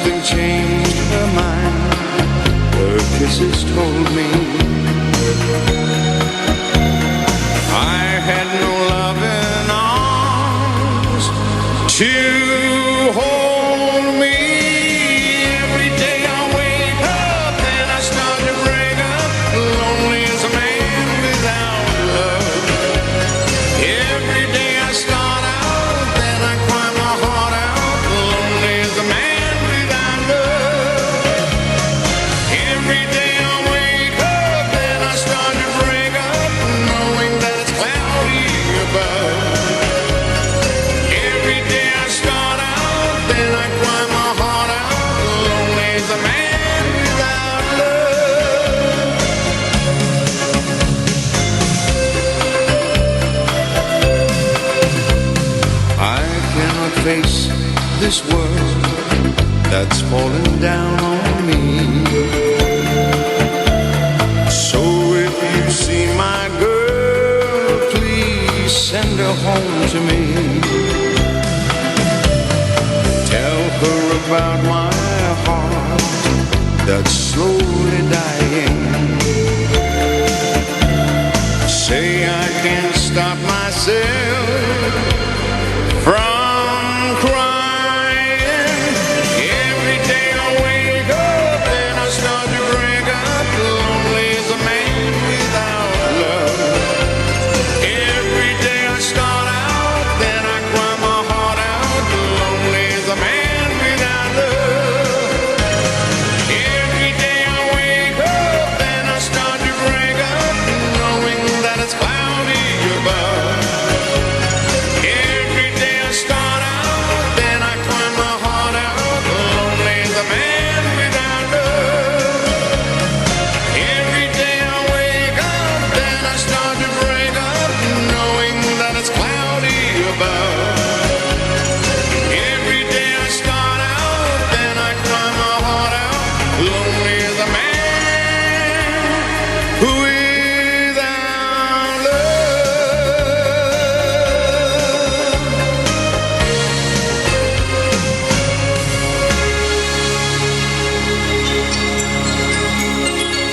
something changed her mind. Her kisses told me I had no loving arms to hold me. Every day I wake up, then I start to break up. Lonely as a man without love. Every day I start out, then I cry my heart out. Lonely as a man without love. Every day I wake up, then I start to break up, knowing that it's cloudy above. Every day I start out, then I cry my heart out. Lonely as a man without love. I cannot face this world that's falling down on me. So if you see my girl, please send her home to me. Tell her about my heart that's slowly dying. Say I can't stop myself